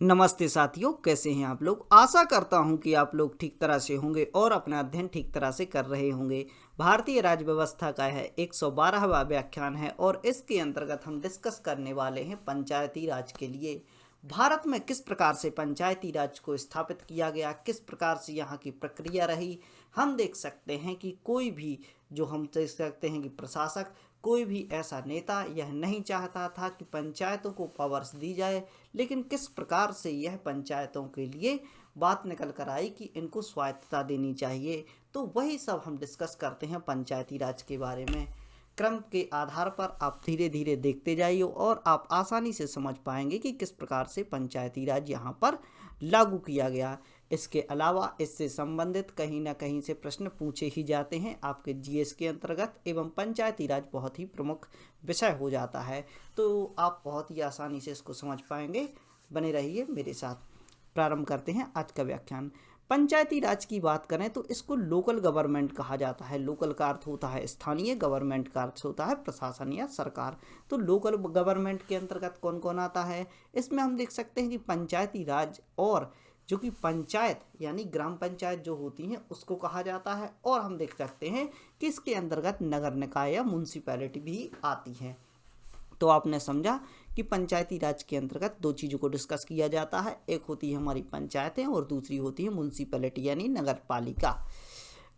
नमस्ते साथियों, कैसे हैं आप लोग। आशा करता हूं कि आप लोग ठीक तरह से होंगे और अपना अध्ययन ठीक तरह से कर रहे होंगे। भारतीय राज्य व्यवस्था का है 112वां व्याख्यान है और इसके अंतर्गत हम डिस्कस करने वाले हैं पंचायती राज के लिए भारत में किस प्रकार से पंचायती राज को स्थापित किया गया, किस प्रकार से यहाँ की प्रक्रिया रही। हम देख सकते हैं कि कोई भी जो हम देख सकते हैं कि प्रशासक, कोई भी ऐसा नेता यह नहीं चाहता था कि पंचायतों को पावर्स दी जाए, लेकिन किस प्रकार से यह पंचायतों के लिए बात निकल कर आई कि इनको स्वायत्तता देनी चाहिए। तो वही सब हम डिस्कस करते हैं पंचायती राज के बारे में। क्रम के आधार पर आप धीरे धीरे देखते जाइए और आप आसानी से समझ पाएंगे कि किस प्रकार से पंचायती राज यहाँ पर लागू किया गया। इसके अलावा इससे संबंधित कहीं ना कहीं से प्रश्न पूछे ही जाते हैं आपके जीएस के अंतर्गत, एवं पंचायती राज बहुत ही प्रमुख विषय हो जाता है, तो आप बहुत ही आसानी से इसको समझ पाएंगे। बने रहिए मेरे साथ। प्रारंभ करते हैं आज का व्याख्यान। पंचायती राज की बात करें तो इसको लोकल गवर्नमेंट कहा जाता है। लोकल का अर्थ होता है स्थानीय, गवर्नमेंट का अर्थ होता है प्रशासन या सरकार। तो लोकल गवर्नमेंट के अंतर्गत कौन कौन आता है, इसमें हम देख सकते हैं कि पंचायती राज और जो कि पंचायत यानी ग्राम पंचायत जो होती हैं उसको कहा जाता है, और हम देख सकते हैं कि इसके अंतर्गत नगर निकाय या म्यूनसिपैलिटी भी आती है। तो आपने समझा कि पंचायती राज के अंतर्गत दो चीज़ों को डिस्कस किया जाता है, एक होती है हमारी पंचायतें और दूसरी होती है म्यूनसिपैलिटी यानी नगर पालिका।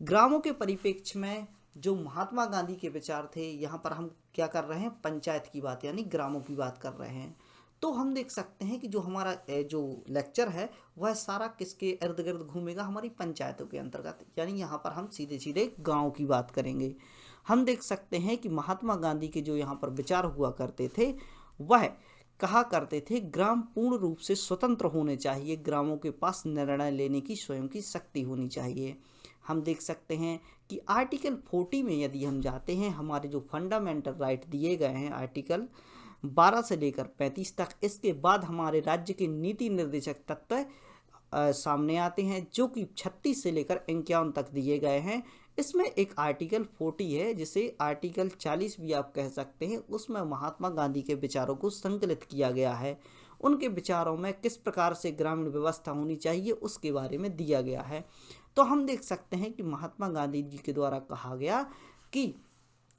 ग्रामों के परिप्रेक्ष्य में जो महात्मा गांधी के विचार थे, यहाँ पर हम क्या कर रहे हैं, पंचायत की बात यानी ग्रामों की बात कर रहे हैं। तो हम देख सकते हैं कि जो हमारा जो लेक्चर है वह सारा किसके इर्द गिर्द घूमेगा, हमारी पंचायतों के अंतर्गत, यानी यहाँ पर हम सीधे सीधे गांव की बात करेंगे। हम देख सकते हैं कि महात्मा गांधी के जो यहाँ पर विचार हुआ करते थे वह कहा करते थे ग्राम पूर्ण रूप से स्वतंत्र होने चाहिए, ग्रामों के पास निर्णय लेने की स्वयं की शक्ति होनी चाहिए। हम देख सकते हैं कि आर्टिकल 40 में यदि हम जाते हैं, हमारे जो फंडामेंटल राइट दिए गए हैं आर्टिकल 12 से लेकर 35 तक, इसके बाद हमारे राज्य के नीति निर्देशक तत्व सामने आते हैं जो कि 36 से लेकर 51 तक दिए गए हैं। इसमें एक आर्टिकल 40 है जिसे आर्टिकल 40 भी आप कह सकते हैं, उसमें महात्मा गांधी के विचारों को संकलित किया गया है। उनके विचारों में किस प्रकार से ग्रामीण व्यवस्था होनी चाहिए उसके बारे में दिया गया है। तो हम देख सकते हैं कि महात्मा गांधी जी के द्वारा कहा गया कि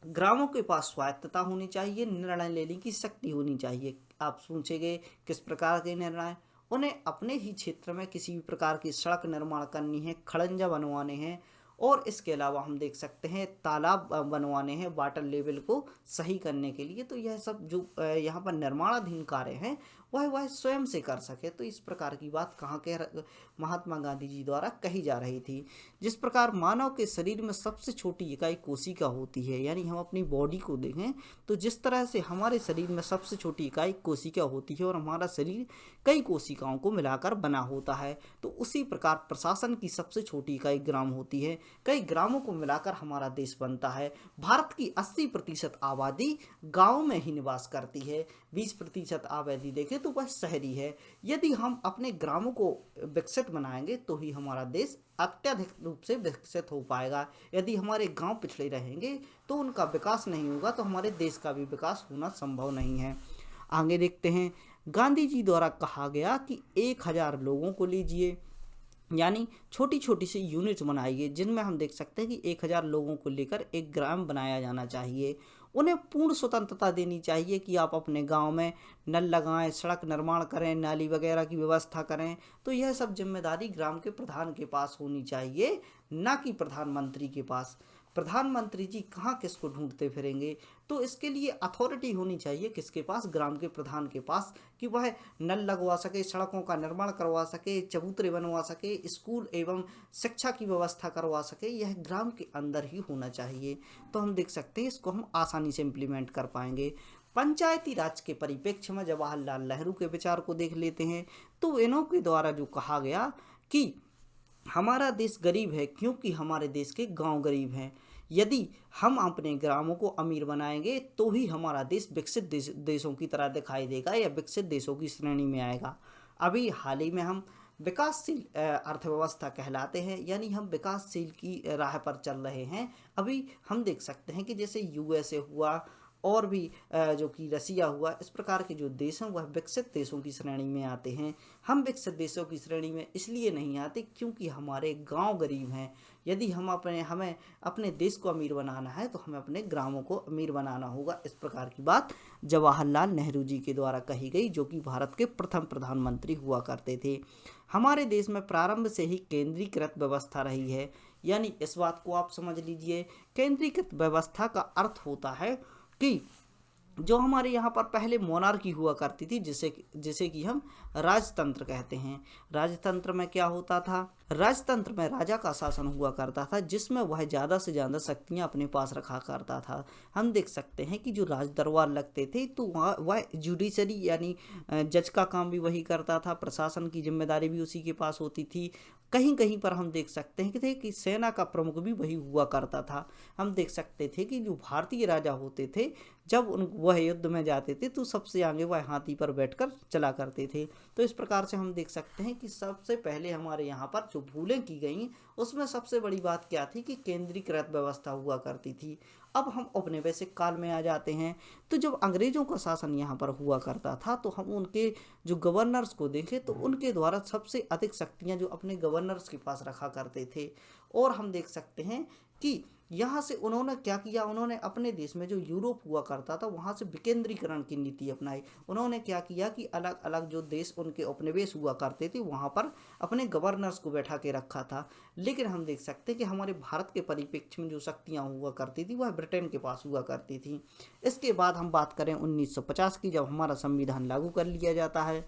ग्रामों के पास स्वायत्तता होनी चाहिए, निर्णय लेने की शक्ति होनी चाहिए। आप पूछेंगे किस प्रकार के निर्णय, उन्हें अपने ही क्षेत्र में किसी भी प्रकार की सड़क निर्माण करनी है, खड़ंजा बनवाने हैं, और इसके अलावा हम देख सकते हैं तालाब बनवाने हैं वाटर लेवल को सही करने के लिए। तो यह सब जो यहाँ पर निर्माणाधीन कार्य हैं वह स्वयं से कर सके। तो इस प्रकार की बात कहाँ के महात्मा गांधी जी द्वारा कही जा रही थी। जिस प्रकार मानव के शरीर में सबसे छोटी इकाई कोशिका होती है, यानी हम अपनी बॉडी को देखें तो जिस तरह से हमारे शरीर में सबसे छोटी इकाई कोशिका होती है और हमारा शरीर कई कोशिकाओं को मिलाकर बना होता है, तो उसी प्रकार प्रशासन की सबसे छोटी इकाई ग्राम होती है। कई ग्रामों को मिलाकर हमारा देश बनता है। भारत की 80% आबादी गाँव में ही निवास करती है, 20% आबादी देखें तो वह शहरी है। यदि हम अपने ग्रामों को विकसित बनाएंगे तो ही हमारा देश अत्यधिक रूप से विकसित हो पाएगा। यदि हमारे गांव पिछड़े रहेंगे तो उनका विकास नहीं होगा, तो हमारे देश का भी विकास होना संभव नहीं है। आगे देखते हैं, गांधी जी द्वारा कहा गया कि 1000 लोगों को लीजिए, यानी छोटी छोटी सी यूनिट्स बनाइए जिनमें हम देख सकते हैं कि 1000 लोगों को लेकर एक ग्राम बनाया जाना चाहिए। उन्हें पूर्ण स्वतंत्रता देनी चाहिए कि आप अपने गांव में नल लगाएं, सड़क निर्माण करें, नाली वगैरह की व्यवस्था करें। तो यह सब जिम्मेदारी ग्राम के प्रधान के पास होनी चाहिए, ना कि प्रधानमंत्री के पास। प्रधानमंत्री जी कहाँ किसको ढूंढते फिरेंगे, तो इसके लिए अथॉरिटी होनी चाहिए किसके पास, ग्राम के प्रधान के पास, कि वह नल लगवा सके, सड़कों का निर्माण करवा सके, चबूतरे बनवा सके, स्कूल एवं शिक्षा की व्यवस्था करवा सके। यह ग्राम के अंदर ही होना चाहिए। तो हम देख सकते हैं इसको हम आसानी से इम्प्लीमेंट कर पाएंगे। पंचायती राज के परिप्रेक्ष्य में जवाहरलाल नेहरू के विचार को देख लेते हैं, तो इन्हों के द्वारा जो कहा गया कि हमारा देश गरीब है क्योंकि हमारे देश के गांव गरीब हैं। यदि हम अपने ग्रामों को अमीर बनाएंगे तो ही हमारा देश विकसित देशों की तरह दिखाई देगा या विकसित देशों की श्रेणी में आएगा। अभी हाल ही में हम विकासशील अर्थव्यवस्था कहलाते हैं, यानी हम विकासशील की राह पर चल रहे हैं। अभी हम देख सकते हैं कि जैसे यूएसए हुआ और भी जो कि रसिया हुआ, इस प्रकार के जो देश हैं वह विकसित देशों की श्रेणी में आते हैं। हम विकसित देशों की श्रेणी में इसलिए नहीं आते क्योंकि हमारे गांव गरीब हैं। यदि हमें अपने देश को अमीर बनाना है तो हमें अपने ग्रामों को अमीर बनाना होगा। इस प्रकार की बात जवाहरलाल नेहरू जी के द्वारा कही गई, जो कि भारत के प्रथम प्रधानमंत्री हुआ करते थे। हमारे देश में प्रारंभ से ही केंद्रीकृत व्यवस्था रही है, यानी इस बात को आप समझ लीजिए। केंद्रीकृत व्यवस्था का अर्थ होता है कि जो हमारे यहाँ पर पहले मोनार्की हुआ करती थी, जिसे कि हम राजतंत्र कहते हैं। राजतंत्र में क्या होता था? राजतंत्र में राजा का शासन हुआ करता था, जिसमें वह ज़्यादा से ज़्यादा शक्तियाँ अपने पास रखा करता था। हम देख सकते हैं कि जो राज दरबार लगते थे तो वह जुडिशरी यानी जज का काम भी वही करता था, प्रशासन की जिम्मेदारी भी उसी के पास होती थी। कहीं कहीं पर हम देख सकते हैं कि सेना का प्रमुख भी वही हुआ करता था। हम देख सकते थे कि जो भारतीय राजा होते थे, जब वह युद्ध में जाते थे तो सबसे आगे वह हाथी पर बैठकर चला करते थे। तो इस प्रकार से हम देख सकते हैं कि सबसे पहले हमारे यहाँ पर जो भूलें की गई, उसमें सबसे बड़ी बात क्या थी कि केंद्रीकृत व्यवस्था हुआ करती थी। अब हम औपनिवेशिक काल में आ जाते हैं। तो जब अंग्रेजों का शासन यहाँ पर हुआ करता था तो हम उनके जो गवर्नर्स को देखें तो उनके द्वारा सबसे अधिक शक्तियाँ जो अपने गवर्नर्स के पास रखा करते थे। और हम देख सकते हैं कि यहाँ से उन्होंने क्या किया, उन्होंने अपने देश में जो यूरोप हुआ करता था वहाँ से विकेंद्रीकरण की नीति अपनाई। उन्होंने क्या किया कि अलग अलग जो देश उनके उपनिवेश हुआ करते थे वहाँ पर अपने गवर्नर्स को बैठा के रखा था। लेकिन हम देख सकते हैं कि हमारे भारत के परिप्रेक्ष्य में जो शक्तियाँ हुआ करती थी वह ब्रिटेन के पास हुआ करती थी। इसके बाद हम बात करें 1950 की, जब हमारा संविधान लागू कर लिया जाता है।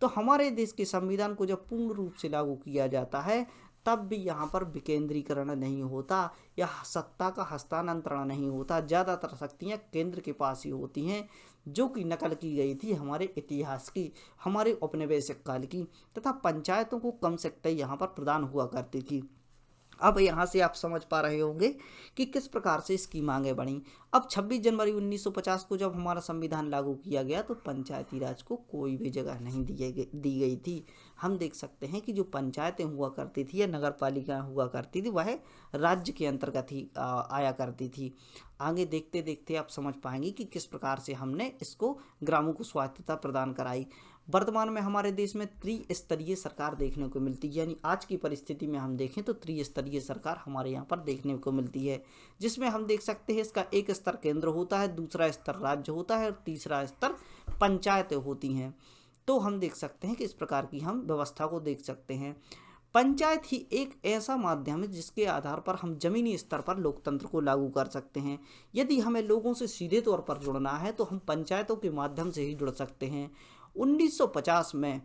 तो हमारे देश के संविधान को जब पूर्ण रूप से लागू किया जाता है तब भी यहाँ पर विकेंद्रीकरण नहीं होता या सत्ता का हस्तांतरण नहीं होता। ज़्यादातर शक्तियाँ केंद्र के पास ही होती हैं, जो कि नकल की गई थी हमारे इतिहास की, हमारे औपनिवेशिक काल की, तथा पंचायतों को कम शक्ति यहाँ पर प्रदान हुआ करती थी। अब यहाँ से आप समझ पा रहे होंगे कि किस प्रकार से इसकी मांगें बढ़ी। अब 26 जनवरी 1950 को जब हमारा संविधान लागू किया गया तो पंचायती राज को कोई भी जगह नहीं दी गई थी। हम देख सकते हैं कि जो पंचायतें हुआ करती थी या नगर पालिकाएँ हुआ करती थी वह राज्य के अंतर्गत ही आया करती थी। आगे देखते देखते आप समझ पाएंगे कि किस प्रकार से हमने इसको ग्रामों को स्वायत्तता प्रदान कराई। वर्तमान में हमारे देश में त्रिस्तरीय सरकार देखने को मिलती है, यानी आज की परिस्थिति में हम देखें तो त्रिस्तरीय सरकार हमारे यहाँ पर देखने को मिलती है, जिसमें हम देख सकते हैं इसका एक स्तर केंद्र होता है, दूसरा स्तर राज्य होता है और तीसरा स्तर पंचायतें होती हैं। तो हम देख सकते हैं कि इस प्रकार की हम व्यवस्था को देख सकते हैं। पंचायत ही एक ऐसा माध्यम है जिसके आधार पर हम जमीनी स्तर पर लोकतंत्र को लागू कर सकते हैं। यदि हमें लोगों से सीधे तौर पर जुड़ना है तो हम पंचायतों के माध्यम से ही जुड़ सकते हैं। 1950 में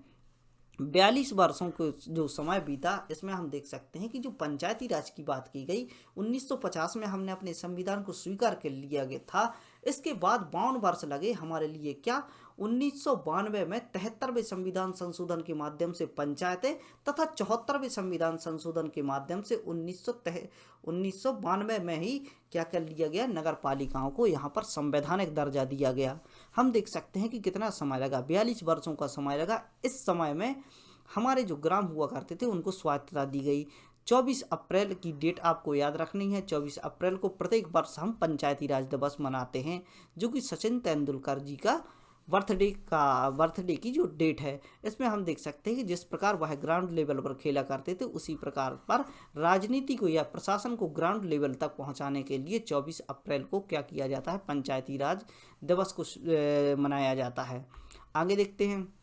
42 वर्षों को जो समय बीता, इसमें हम देख सकते हैं कि जो पंचायती राज की बात की गई 1950 में हमने अपने संविधान को स्वीकार कर लिया गया था। इसके बाद 52 वर्ष लगे हमारे लिए, क्या 1992 में 73वें संविधान संशोधन के माध्यम से पंचायतें तथा 74वें संविधान संशोधन के माध्यम से 1992 में ही क्या कर लिया गया, नगर पालिकाओं को यहाँ पर संवैधानिक दर्जा दिया गया। हम देख सकते हैं कि कितना समय लगा, 42 वर्षों का समय लगा। इस समय में हमारे जो ग्राम हुआ करते थे उनको स्वायत्तता दी गई। 24 अप्रैल की डेट आपको याद रखनी है। 24 अप्रैल को प्रत्येक वर्ष हम पंचायती राज दिवस मनाते हैं, जो कि सचिन तेंदुलकर जी का बर्थडे की जो डेट है। इसमें हम देख सकते हैं कि जिस प्रकार वह ग्राउंड लेवल पर खेला करते थे उसी प्रकार पर राजनीति को या प्रशासन को ग्राउंड लेवल तक पहुंचाने के लिए 24 अप्रैल को क्या किया जाता है, पंचायती राज दिवस को मनाया जाता है। आगे देखते हैं।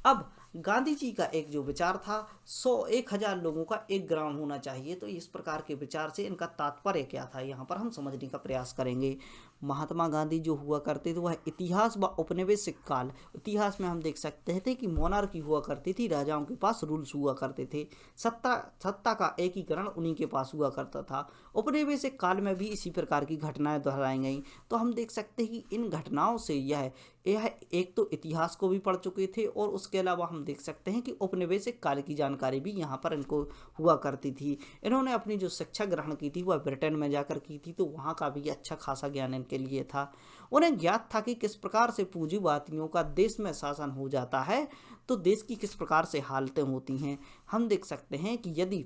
अब गांधी जी का एक जो विचार था 1,000 लोगों का एक ग्राम होना चाहिए। तो इस प्रकार के विचार से इनका तात्पर्य क्या था, यहाँ पर हम समझने का प्रयास करेंगे। महात्मा गांधी जो हुआ करते थे वह इतिहास व औपनिवेशिक काल, इतिहास में हम देख सकते थे कि मोनार्की हुआ करती थी, राजाओं के पास रूल्स हुआ करते थे, सत्ता का एकीकरण उन्हीं के पास हुआ करता था। औपनिवेशिक काल में भी इसी प्रकार की घटनाएं दोहराई गई। तो हम देख सकते हैं कि इन घटनाओं से यह एक तो इतिहास को भी पढ़ चुके थे और उसके अलावा हम देख सकते हैं कि औपनिवेशिक काल की जानकारी भी यहाँ पर इनको हुआ करती थी। इन्होंने अपनी जो शिक्षा ग्रहण की थी वह ब्रिटेन में जाकर की थी, तो वहाँ का भी अच्छा खासा ज्ञान इनके लिए था। उन्हें ज्ञात था कि किस प्रकार से पूंजीवादियों का देश में शासन हो जाता है तो देश की किस प्रकार से हालतें होती हैं। हम देख सकते हैं कि यदि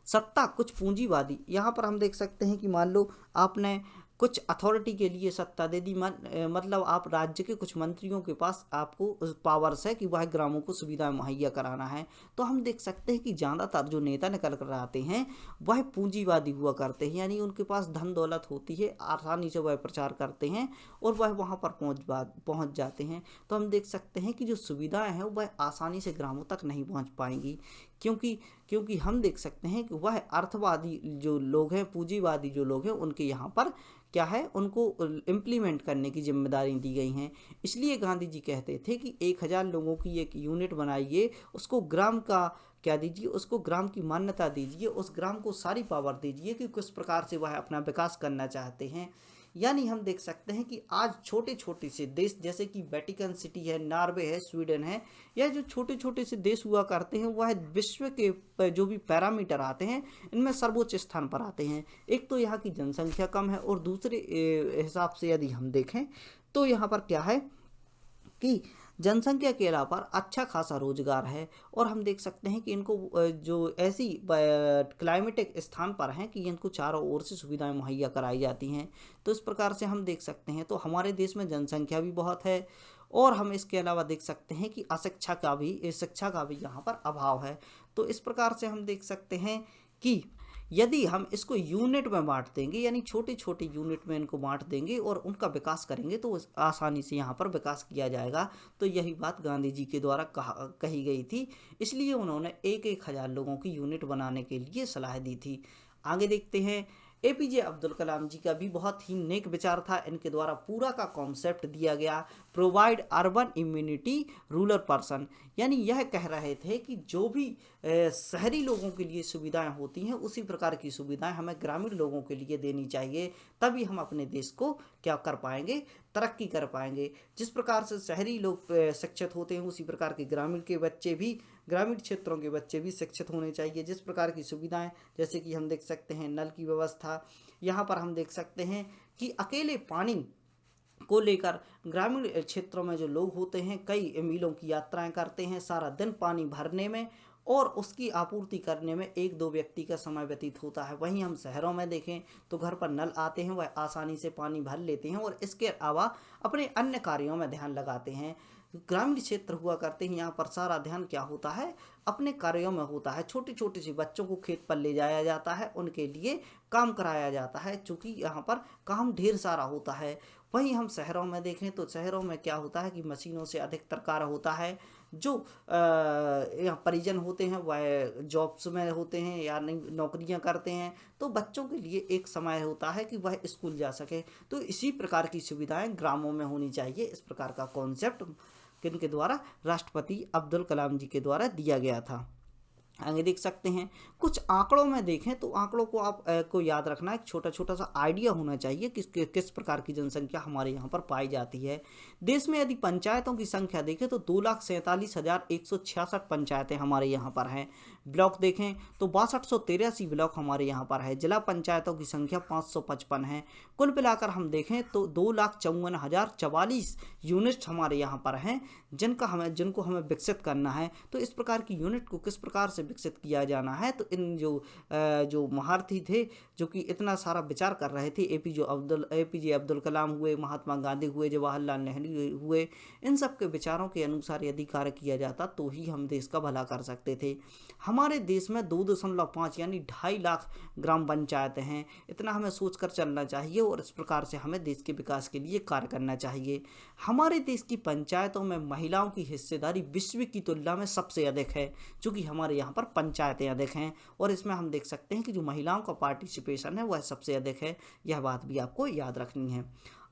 सत्ता कुछ पूंजीवादी, यहाँ पर हम देख सकते हैं कि मान लो आपने कुछ अथॉरिटी के लिए सत्ता दे दी, मतलब आप राज्य के कुछ मंत्रियों के पास आपको पावर्स है कि वह ग्रामों को सुविधाएं मुहैया कराना है। तो हम देख सकते हैं कि ज़्यादातर जो नेता निकल कर आते हैं वह पूंजीवादी हुआ करते हैं, यानी उनके पास धन दौलत होती है, आसानी से वह प्रचार करते हैं और वह वहाँ पर पहुँच जाते हैं। तो हम देख सकते हैं कि जो सुविधाएँ हैं वह आसानी से ग्रामों तक नहीं पहुँच पाएंगी, क्योंकि क्योंकि हम देख सकते हैं कि वह अर्थवादी जो लोग हैं, पूंजीवादी जो लोग हैं, उनके यहाँ पर क्या है, उनको इम्प्लीमेंट करने की जिम्मेदारी दी गई हैं। इसलिए गांधी जी कहते थे कि 1000 लोगों की एक यूनिट बनाइए, उसको ग्राम का क्या दीजिए, उसको ग्राम की मान्यता दीजिए, उस ग्राम को सारी पावर दीजिए कि किस प्रकार से वह अपना विकास करना चाहते हैं। यानी हम देख सकते हैं कि आज छोटे छोटे से देश जैसे कि वेटिकन सिटी है, नॉर्वे है, स्वीडन है, या जो छोटे छोटे से देश हुआ करते हैं वह विश्व के जो भी पैरामीटर आते हैं इनमें सर्वोच्च स्थान पर आते हैं। एक तो यहाँ की जनसंख्या कम है और दूसरे हिसाब से यदि हम देखें तो यहाँ पर क्या है कि जनसंख्या के अलावा अच्छा खासा रोजगार है, और हम देख सकते हैं कि इनको जो ऐसी क्लाइमेटिक स्थान पर हैं कि इनको चारों ओर से सुविधाएं मुहैया कराई जाती हैं। तो इस प्रकार से हम देख सकते हैं तो हमारे देश में जनसंख्या भी बहुत है, और हम इसके अलावा देख सकते हैं कि शिक्षा का भी यहाँ पर अभाव है। तो इस प्रकार से हम देख सकते हैं कि यदि हम इसको यूनिट में बांट देंगे, यानी छोटे छोटे यूनिट में इनको बांट देंगे और उनका विकास करेंगे तो आसानी से यहाँ पर विकास किया जाएगा। तो यही बात गांधी जी के द्वारा कही गई थी, इसलिए उन्होंने 1000 लोगों की यूनिट बनाने के लिए सलाह दी थी। आगे देखते हैं, एपीजे अब्दुल कलाम जी का भी बहुत ही नेक विचार था। इनके द्वारा पूरा का कॉन्सेप्ट दिया गया, provide urban immunity rural person, यानी यह कह रहे थे कि जो भी शहरी लोगों के लिए सुविधाएं होती हैं उसी प्रकार की सुविधाएं हमें ग्रामीण लोगों के लिए देनी चाहिए, तभी हम अपने देश को क्या कर पाएंगे, तरक्की कर पाएंगे। जिस प्रकार से शहरी लोग शिक्षित होते हैं उसी प्रकार के ग्रामीण क्षेत्रों के बच्चे भी शिक्षित होने चाहिए। जिस प्रकार की सुविधाएं, जैसे कि हम देख सकते हैं नल की व्यवस्था, यहाँ पर हम देख सकते हैं कि अकेले पानी को लेकर ग्रामीण क्षेत्रों में जो लोग होते हैं कई मीलों की यात्राएं करते हैं सारा दिन पानी भरने में, और उसकी आपूर्ति करने में 1-2 व्यक्ति का समय व्यतीत होता है। वहीं हम शहरों में देखें तो घर पर नल आते हैं, वह आसानी से पानी भर लेते हैं और इसके अलावा अपने अन्य कार्यों में ध्यान लगाते हैं। ग्रामीण क्षेत्र हुआ करते हैं, यहाँ पर सारा ध्यान क्या होता है, अपने कार्यों में होता है। छोटे छोटे से बच्चों को खेत पर ले जाया जाता है, उनके लिए काम कराया जाता है, चूँकि यहाँ पर काम ढेर सारा होता है। वहीं हम शहरों में देखें तो शहरों में क्या होता है कि मशीनों से अधिकतर कार्य होता है। जो यहाँ परिजन होते हैं वह जॉब्स में होते हैं या नौकरियां करते हैं, तो बच्चों के लिए एक समय होता है कि वह स्कूल जा सके। तो इसी प्रकार की सुविधाएं ग्रामों में होनी चाहिए। इस प्रकार का कॉन्सेप्ट किनके द्वारा, राष्ट्रपति अब्दुल कलाम जी के द्वारा दिया गया था। आगे देख सकते हैं, कुछ आंकड़ों में देखें तो आंकड़ों को आप को याद रखना, एक छोटा छोटा सा आइडिया होना चाहिए किस प्रकार की जनसंख्या हमारे यहाँ पर पाई जाती है। देश में यदि पंचायतों की संख्या देखें तो 2,47,166 पंचायतें हमारे यहाँ पर हैं। ब्लॉक देखें तो 6283 ब्लॉक हमारे यहाँ पर है। जिला पंचायतों की संख्या 555 है। कुल मिलाकर हम देखें तो 2,54,044 यूनिट्स हमारे यहाँ पर हैं जिनको हमें विकसित करना है। तो इस प्रकार की यूनिट को किस प्रकार से विकसित किया जाना है, तो इन जो महारथी थे जो कि इतना सारा विचार कर रहे थे, एपीजे अब्दुल कलाम हुए, महात्मा गांधी हुए, जवाहरलाल नेहरू हुए, इन सब के विचारों के अनुसार यदि कार्य किया जाता तो ही हम देश का भला कर सकते थे। हमारे देश में 2.5 यानी 2.5 लाख ग्राम पंचायतें हैं। इतना हमें सोचकर चलना चाहिए और इस प्रकार से हमें देश के विकास के लिए कार्य करना चाहिए। हमारे देश की पंचायतों में महिलाओं की हिस्सेदारी विश्व की तुलना में सबसे अधिक है, क्योंकि हमारे यहाँ पर पंचायतें अधिक हैं और इसमें हम देख सकते हैं कि जो महिलाओं का पार्टिसिपेशन है वह सबसे अधिक है। यह बात भी आपको याद रखनी है।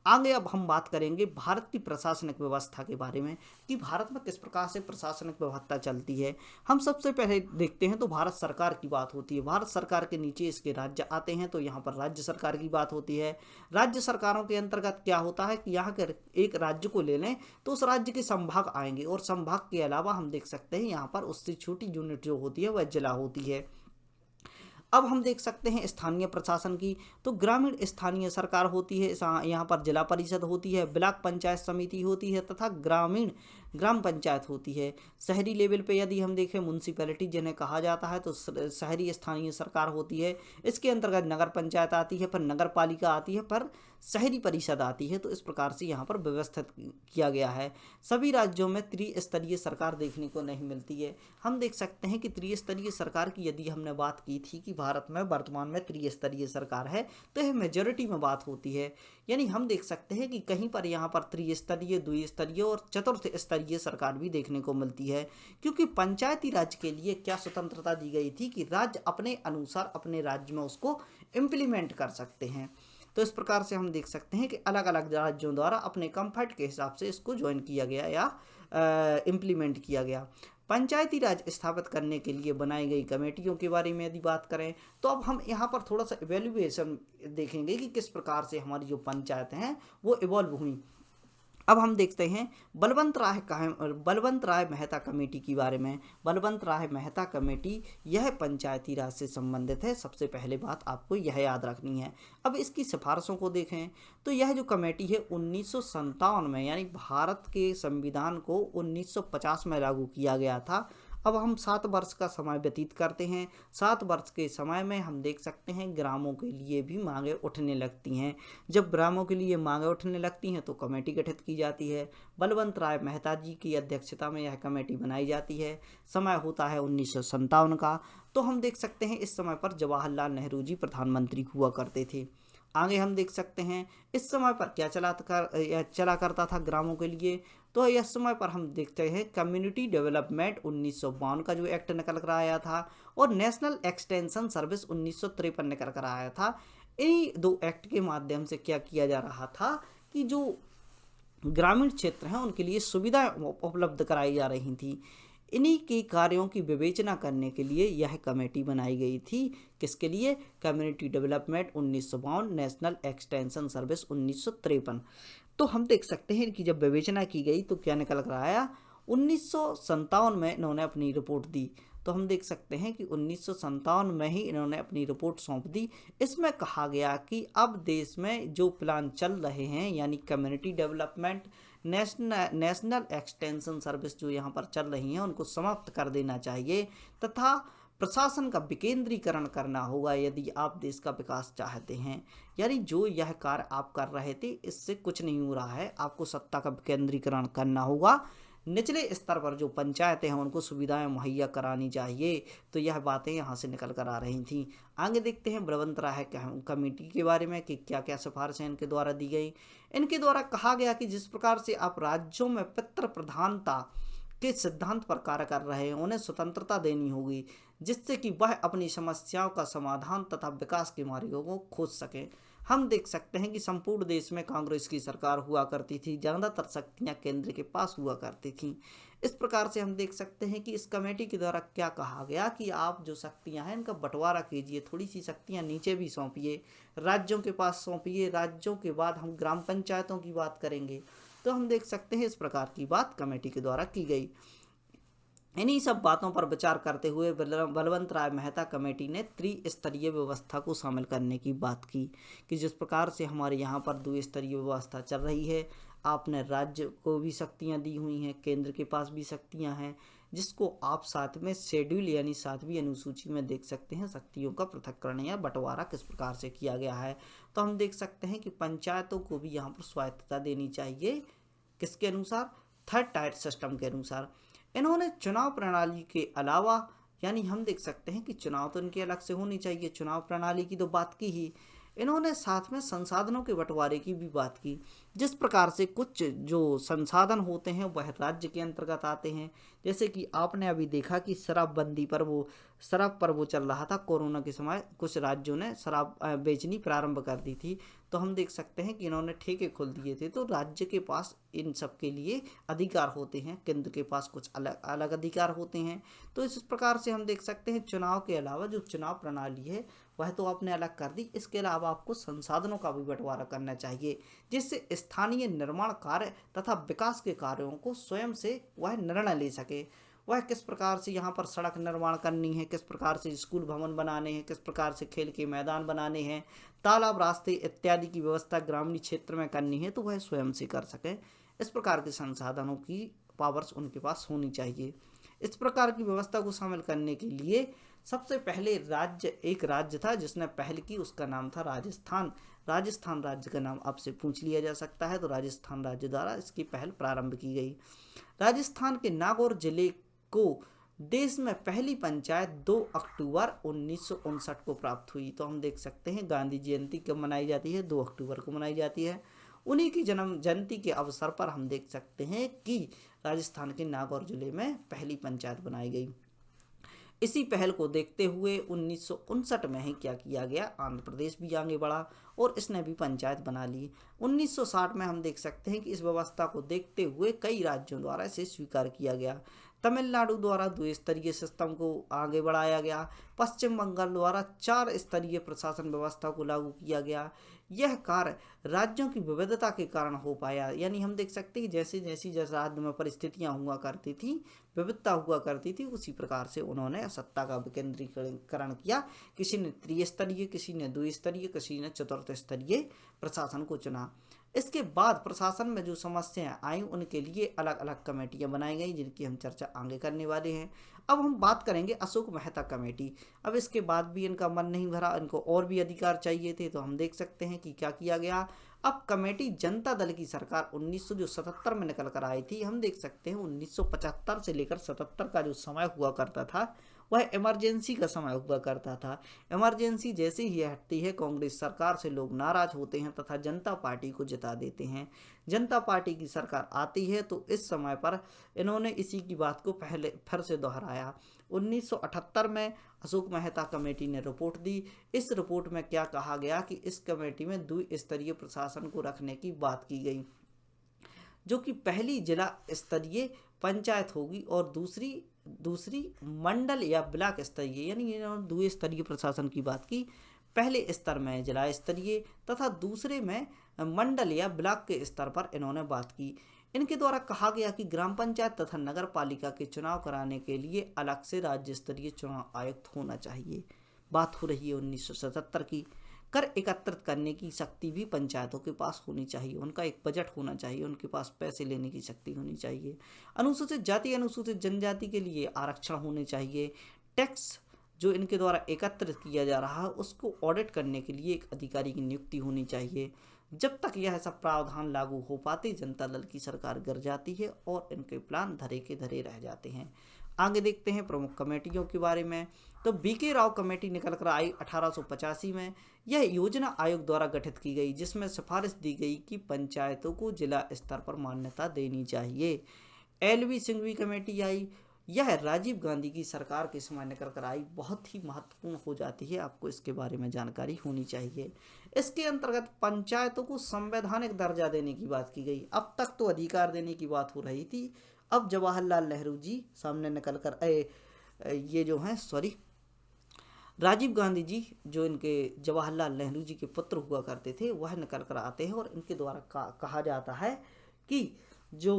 आगे अब हम बात करेंगे भारत की प्रशासनिक व्यवस्था के बारे में कि भारत में किस प्रकार से प्रशासनिक व्यवस्था चलती है। हम सबसे पहले देखते हैं तो भारत सरकार की बात होती है। भारत सरकार के नीचे इसके राज्य आते हैं, तो यहाँ पर राज्य सरकार की बात होती है। राज्य सरकारों के अंतर्गत क्या होता है कि यहाँ के एक राज्य को ले लें तो उस राज्य के संभाग आएंगे, और संभाग के अलावा हम देख सकते हैं यहाँ पर उससे छोटी यूनिट जो होती है वह जिला होती है। अब हम देख सकते हैं स्थानीय प्रशासन की, तो ग्रामीण स्थानीय सरकार होती है, यहाँ पर जिला परिषद होती है, ब्लॉक पंचायत समिति होती है तथा ग्रामीण ग्राम पंचायत होती है। शहरी लेवल पे यदि हम देखें म्यूनसिपैलिटी जिन्हें कहा जाता है तो शहरी स्थानीय सरकार होती है। इसके अंतर्गत नगर पंचायत आती है, पर नगर पालिका आती है, पर शहरी परिषद आती है। तो इस प्रकार से यहाँ पर व्यवस्थित किया गया है। सभी राज्यों में त्रिस्तरीय सरकार देखने को नहीं मिलती है। हम देख सकते हैं कि त्रिस्तरीय सरकार की यदि हमने बात की थी कि भारत में वर्तमान में त्रिस्तरीय सरकार है, तो यह मेजॉरिटी में बात होती है। यानी हम देख सकते हैं कि कहीं पर यहाँ पर त्रिस्तरीय, द्विस्तरीय और चतुर्थ स्तरीय सरकार भी देखने को मिलती है, क्योंकि पंचायती राज के लिए क्या स्वतंत्रता दी गई थी कि राज्य अपने अनुसार अपने राज्य में उसको इम्प्लीमेंट कर सकते हैं। तो इस प्रकार से हम देख सकते हैं कि अलग अलग राज्यों द्वारा अपने कंफर्ट के हिसाब से इसको ज्वाइन किया गया या इम्प्लीमेंट किया गया। पंचायती राज स्थापित करने के लिए बनाई गई कमेटियों के बारे में यदि बात करें, तो अब हम यहाँ पर थोड़ा सा इवेल्युएशन देखेंगे कि किस प्रकार से हमारी जो पंचायतें हैं वो इवॉल्व हुई। अब हम देखते हैं बलवंत राय मेहता कमेटी के बारे में। बलवंत राय मेहता कमेटी यह पंचायती राज से संबंधित है। सबसे पहले बात आपको यह याद रखनी है। अब इसकी सिफारिशों को देखें तो यह जो कमेटी है 1957 में, यानी भारत के संविधान को 1950 में लागू किया गया था। अब हम 7 वर्ष का समय व्यतीत करते हैं। 7 वर्ष के समय में हम देख सकते हैं ग्रामों के लिए भी मांगें उठने लगती हैं। जब ग्रामों के लिए मांगें उठने लगती हैं तो कमेटी गठित की जाती है। बलवंत राय मेहता जी की अध्यक्षता में यह कमेटी बनाई जाती है। समय होता है 1957 का। तो हम देख सकते हैं इस समय पर जवाहरलाल नेहरू जी प्रधानमंत्री हुआ करते थे। आगे हम देख सकते हैं इस समय पर क्या चला करता था ग्रामों के लिए। तो इस समय पर हम देखते हैं कम्युनिटी डेवलपमेंट 1952 का जो एक्ट निकल कर आया था, और नेशनल एक्सटेंशन सर्विस 1953 निकल कर आया था। इन्हीं 2 एक्ट के माध्यम से क्या किया जा रहा था कि जो ग्रामीण क्षेत्र हैं उनके लिए सुविधाएं उपलब्ध कराई जा रही थी। इन्हीं के कार्यों की विवेचना करने के लिए यह कमेटी बनाई गई थी। किसके लिए? Community development 1952, national extension service 1953। तो हम देख सकते हैं कि जब विवेचना की गई तो क्या निकल कर आया, 1957 में इन्होंने अपनी रिपोर्ट दी। तो हम देख सकते हैं कि 1957 में ही इन्होंने अपनी रिपोर्ट सौंप दी। इसमें कहा गया कि अब देश में जो प्लान चल रहे हैं, यानी community development, national extension service जो यहाँ पर चल रही हैं, उनको समाप्त कर देना चाहिए तथा प्रशासन का विकेंद्रीकरण करना होगा यदि आप देश का विकास चाहते हैं। यानी जो यह कार्य आप कर रहे थे इससे कुछ नहीं हो रहा है, आपको सत्ता का विकेंद्रीकरण करना होगा। निचले स्तर पर जो पंचायतें हैं उनको सुविधाएं मुहैया करानी चाहिए। तो यह बातें यहाँ से निकल कर आ रही थीं। आगे देखते हैं बलवंत राय कमेटी के बारे में कि क्या क्या सिफारिशें इनके द्वारा दी गई। इनके द्वारा कहा गया कि जिस प्रकार से आप राज्यों में पितृ प्रधानता के सिद्धांत पर कार्य कर रहे हैं, उन्हें स्वतंत्रता देनी होगी जिससे कि वह अपनी समस्याओं का समाधान तथा विकास के मार्गों को खोज सकें। हम देख सकते हैं कि संपूर्ण देश में कांग्रेस की सरकार हुआ करती थी, ज़्यादातर शक्तियां केंद्र के पास हुआ करती थीं। इस प्रकार से हम देख सकते हैं कि इस कमेटी के द्वारा क्या कहा गया कि आप जो शक्तियां हैं इनका बंटवारा कीजिए, थोड़ी सी शक्तियां नीचे भी सौंपिए, राज्यों के पास सौंपिए। राज्यों के बाद हम ग्राम पंचायतों की बात करेंगे। तो हम देख सकते हैं इस प्रकार की बात कमेटी के द्वारा की गई। इन्हीं सब बातों पर विचार करते हुए बलवंत राय मेहता कमेटी ने त्रिस्तरीय व्यवस्था को शामिल करने की बात की कि जिस प्रकार से हमारे यहाँ पर द्विस्तरीय व्यवस्था चल रही है, आपने राज्य को भी शक्तियाँ दी हुई हैं, केंद्र के पास भी शक्तियाँ हैं, जिसको आप साथ में शेड्यूल यानी 7वीं अनुसूची में देख सकते हैं शक्तियों का पृथक्करण या बंटवारा किस प्रकार से किया गया है। तो हम देख सकते हैं कि पंचायतों को भी यहाँ पर स्वायत्तता देनी चाहिए। किसके अनुसार? 3rd टायर सिस्टम के अनुसार। इन्होंने चुनाव प्रणाली के अलावा, यानी हम देख सकते हैं कि चुनाव तो इनके अलग से होनी चाहिए, चुनाव प्रणाली की तो बात की ही, इन्होंने साथ में संसाधनों के बंटवारे की भी बात की। जिस प्रकार से कुछ जो संसाधन होते हैं वह राज्य के अंतर्गत आते हैं, जैसे कि आपने अभी देखा कि शराबबंदी पर शराब पर चल रहा था कोरोना के समय, कुछ राज्यों ने शराब बेचनी प्रारंभ कर दी थी। तो हम देख सकते हैं कि इन्होंने ठेके खोल दिए थे। तो राज्य के पास इन सब के लिए अधिकार होते हैं, केंद्र के पास कुछ अलग अलग अधिकार होते हैं। तो इस प्रकार से हम देख सकते हैं चुनाव के अलावा जो चुनाव प्रणाली है वह तो आपने अलग कर दी, इसके अलावा आपको संसाधनों का भी बंटवारा करना चाहिए जिससे स्थानीय निर्माण कार्य तथा विकास के कार्यों को स्वयं से वह निर्णय ले सके। वह किस प्रकार से यहाँ पर सड़क निर्माण करनी है, किस प्रकार से स्कूल भवन बनाने हैं, किस प्रकार से खेल के मैदान बनाने हैं, तालाब, रास्ते इत्यादि की व्यवस्था ग्रामीण क्षेत्र में करनी है, तो वह स्वयं से कर सके। इस प्रकार के संसाधनों की पावर्स उनके पास होनी चाहिए। इस प्रकार की व्यवस्था को शामिल करने के लिए सबसे पहले एक राज्य था जिसने पहल की, उसका नाम था राजस्थान। राजस्थान राज्य का नाम आपसे पूछ लिया जा सकता है, तो राजस्थान राज्य द्वारा इसकी पहल प्रारंभ की गई। राजस्थान के नागौर जिले को देश में पहली पंचायत 2 अक्टूबर 1959 को प्राप्त हुई। तो हम देख सकते हैं गांधी जयंती कब मनाई जाती है, 2 अक्टूबर को मनाई जाती है। उन्हीं की जन्म जयंती के अवसर पर हम देख सकते हैं कि राजस्थान के नागौर जिले में पहली पंचायत बनाई गई। इसी पहल को देखते हुए 1959 में ही क्या किया गया, आंध्र प्रदेश भी आगे बढ़ा और इसने भी पंचायत बना ली। 1960 में हम देख सकते हैं कि इस व्यवस्था को देखते हुए कई राज्यों द्वारा इसे स्वीकार किया गया। तमिलनाडु द्वारा 2 स्तरीय सिस्टम को आगे बढ़ाया गया। पश्चिम बंगाल द्वारा 4 स्तरीय प्रशासन व्यवस्था को लागू किया गया। यह कार्य राज्यों की विविधता के कारण हो पाया, यानी हम देख सकते हैं कि जैसे जैसी जिस राज्य में परिस्थितियां हुआ करती थी, विविधता हुआ करती थी, उसी प्रकार से उन्होंने सत्ता का विकेंद्रीकरण किया। किसी ने त्रिस्तरीय, किसी ने 2 स्तरीय, किसी ने 4th स्तरीय प्रशासन को चुना। इसके बाद प्रशासन में जो समस्याएं आई उनके लिए अलग अलग कमेटियां बनाई गई, जिनकी हम चर्चा आगे करने वाले हैं। अब हम बात करेंगे अशोक मेहता कमेटी। अब इसके बाद भी इनका मन नहीं भरा, इनको और भी अधिकार चाहिए थे, तो हम देख सकते हैं कि क्या किया गया। अब कमेटी जनता दल की सरकार 1977 में निकल कर आई थी। हम देख सकते हैं 1975 से लेकर 77 का जो समय हुआ करता था वह इमरजेंसी का समय हुआ करता था। इमरजेंसी जैसे ही हटती है, कांग्रेस सरकार से लोग नाराज होते हैं तथा जनता पार्टी को जिता देते हैं। जनता पार्टी की सरकार आती है तो इस समय पर इन्होंने इसी की बात को पहले फिर से दोहराया। 1978 में अशोक मेहता कमेटी ने रिपोर्ट दी। इस रिपोर्ट में क्या कहा गया कि इस कमेटी में 2 स्तरीय प्रशासन को रखने की बात की गई, जो कि पहली जिला स्तरीय पंचायत होगी और दूसरी मंडल या ब्लॉक स्तरीय, यानी इन्होंने 2 स्तरीय प्रशासन की बात की। पहले स्तर में जिला स्तरीय तथा दूसरे में मंडल या ब्लॉक के स्तर पर इन्होंने बात की। इनके द्वारा कहा गया कि ग्राम पंचायत तथा नगर पालिका के चुनाव कराने के लिए अलग से राज्य स्तरीय चुनाव आयुक्त होना चाहिए। बात हो रही है 1977 की। कर एकत्रित करने की शक्ति भी पंचायतों के पास होनी चाहिए, उनका एक बजट होना चाहिए, उनके पास पैसे लेने की शक्ति होनी चाहिए। अनुसूचित जाति अनुसूचित जनजाति के लिए आरक्षण होने चाहिए। टैक्स जो इनके द्वारा एकत्रित किया जा रहा है उसको ऑडिट करने के लिए एक अधिकारी की नियुक्ति होनी चाहिए। जब तक यह सब प्रावधान लागू हो पाते जनता दल की सरकार गिर जाती है और इनके प्लान धरे के धरे रह जाते हैं। आगे देखते हैं प्रमुख कमेटियों के बारे में। तो बीके राव कमेटी निकल कर आई 1885 में। यह योजना आयोग द्वारा गठित की गई, जिसमें सिफारिश दी गई कि पंचायतों को जिला स्तर पर मान्यता देनी चाहिए। एलवी सिंघवी कमेटी आई। यह राजीव गांधी की सरकार के समय निकल कर आई, बहुत ही महत्वपूर्ण हो जाती है, आपको इसके बारे में जानकारी होनी चाहिए। इसके अंतर्गत पंचायतों को संवैधानिक दर्जा देने की बात की गई। अब तक तो अधिकार देने की बात हो रही थी, अब जवाहरलाल नेहरू जी सामने निकल कर राजीव गांधी जी, जो इनके जवाहरलाल नेहरू जी के पुत्र हुआ करते थे, वह निकल कर आते हैं और इनके द्वारा कहा जाता है कि जो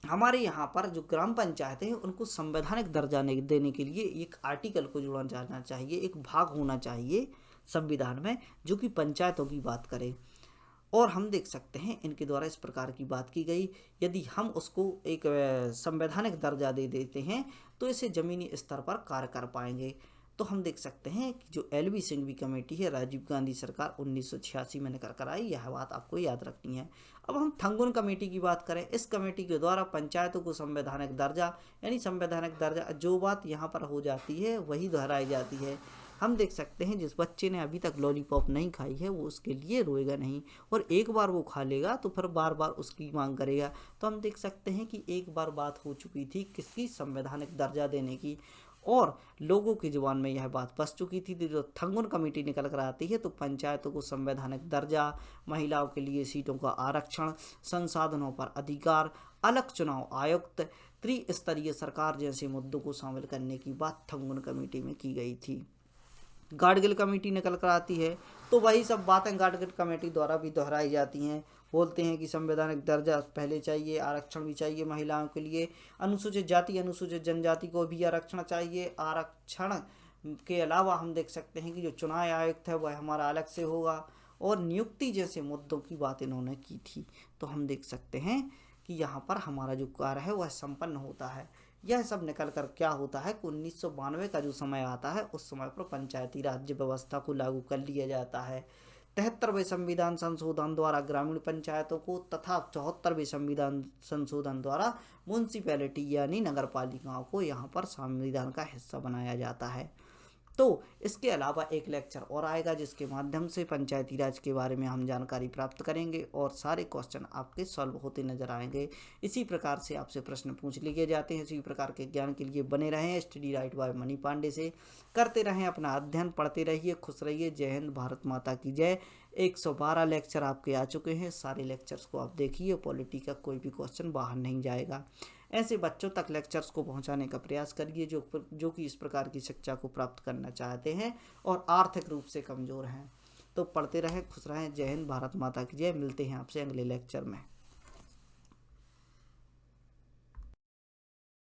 हमारे यहाँ पर जो ग्राम पंचायतें हैं उनको संवैधानिक दर्जा देने के लिए एक आर्टिकल को जोड़ा जाना चाहिए, एक भाग होना चाहिए संविधान में जो कि पंचायतों की बात करे। और हम देख सकते हैं इनके द्वारा इस प्रकार की बात की गई, यदि हम उसको एक संवैधानिक दर्जा दे देते हैं तो इसे ज़मीनी स्तर पर कार्य कर पाएंगे। तो हम देख सकते हैं कि जो एलवी सिंघवी कमेटी है, राजीव गांधी सरकार 1986 में निकल कर आई, यह बात आपको याद रखनी है। अब हम थंगुन कमेटी की बात करें। इस कमेटी के द्वारा पंचायतों को संवैधानिक दर्जा, यानी संवैधानिक दर्जा, जो बात यहाँ पर हो जाती है वही दोहराई जाती है। हम देख सकते हैं जिस बच्चे ने अभी तक लॉलीपॉप नहीं खाई है वो उसके लिए रोएगा नहीं, और एक बार वो खा लेगा तो फिर बार बार उसकी मांग करेगा। तो हम देख सकते हैं कि एक बार बात हो चुकी थी किसकी, संवैधानिक दर्जा देने की, और लोगों की जुबान में यह बात बस चुकी थी। जो थंगुन कमेटी निकल कर आती है तो पंचायतों को संवैधानिक दर्जा, महिलाओं के लिए सीटों का आरक्षण, संसाधनों पर अधिकार, अलग चुनाव आयुक्त, त्रिस्तरीय सरकार जैसे मुद्दों को शामिल करने की बात थंगुन कमेटी में की गई थी। गाडगिल कमेटी निकल कर आती है तो वही सब बातें गाडगिल कमेटी द्वारा भी दोहराई जाती हैं। बोलते हैं कि संवैधानिक दर्जा पहले चाहिए, आरक्षण भी चाहिए महिलाओं के लिए, अनुसूचित जाति अनुसूचित जनजाति को भी आरक्षण चाहिए। आरक्षण के अलावा हम देख सकते हैं कि जो चुनाव आयुक्त है वह हमारा अलग से होगा, और नियुक्ति जैसे मुद्दों की बात इन्होंने की थी। तो हम देख सकते हैं कि यहाँ पर हमारा जो कार्य है वह संपन्न होता है। यह सब निकल कर क्या होता है कि 1992 का जो समय आता है उस समय पर पंचायती राज्य व्यवस्था को लागू कर लिया जाता है। 73वें संविधान संशोधन द्वारा ग्रामीण पंचायतों को तथा 74वें संविधान संशोधन द्वारा म्यूनसिपैलिटी यानी नगर पालिकाओं को यहाँ पर संविधान का हिस्सा बनाया जाता है। तो इसके अलावा एक लेक्चर और आएगा जिसके माध्यम से पंचायती राज के बारे में हम जानकारी प्राप्त करेंगे और सारे क्वेश्चन आपके सॉल्व होते नजर आएंगे। इसी प्रकार से आपसे प्रश्न पूछ लिए जाते हैं। इसी प्रकार के ज्ञान के लिए बने रहें study right by Mani Pandey से। करते रहें अपना अध्ययन, पढ़ते रहिए, खुश रहिए। जय हिंद, भारत माता की जय। 112 लेक्चर आपके आ चुके हैं। सारे लेक्चर्स को आप देखिए, पॉलिटी का कोई भी क्वेश्चन बाहर नहीं जाएगा। ऐसे बच्चों तक लेक्चर्स को पहुंचाने का प्रयास करिए जो कि इस प्रकार की शिक्षा को प्राप्त करना चाहते हैं और आर्थिक रूप से कमज़ोर हैं। तो पढ़ते रहें, खुश रहें। जय हिंद, भारत माता की जय। मिलते हैं आपसे अगले लेक्चर में।